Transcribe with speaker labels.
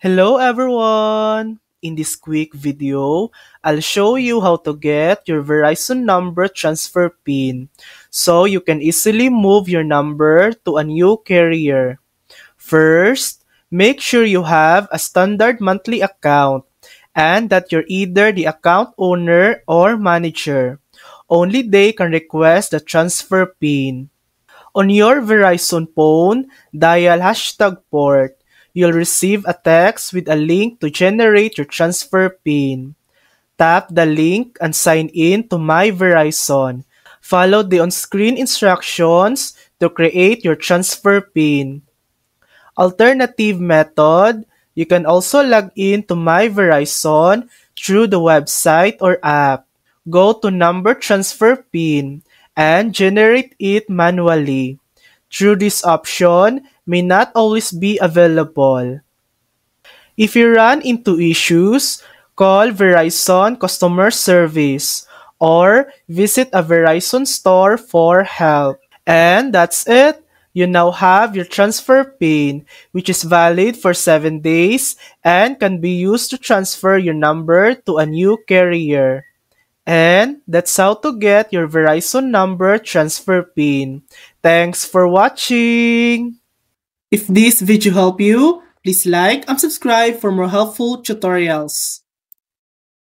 Speaker 1: Hello everyone! In this quick video, I'll show you how to get your Verizon number transfer PIN so you can easily move your number to a new carrier. First, make sure you have a standard monthly account and that you're either the account owner or manager. Only they can request the transfer PIN. On your Verizon phone, dial #port. You'll receive a text with a link to generate your transfer PIN. Tap the link and sign in to My Verizon. Follow the on-screen instructions to create your transfer PIN. Alternative method, you can also log in to My Verizon through the website or app. Go to Number Transfer PIN and generate it manually. Through this option may not always be available. If you run into issues, call Verizon Customer Service or visit a Verizon store for help. And that's it. You now have your transfer PIN, which is valid for 7 days and can be used to transfer your number to a new carrier. And that's how to get your Verizon number transfer PIN. Thanks for watching! If this video helped you, please like and subscribe for more helpful tutorials.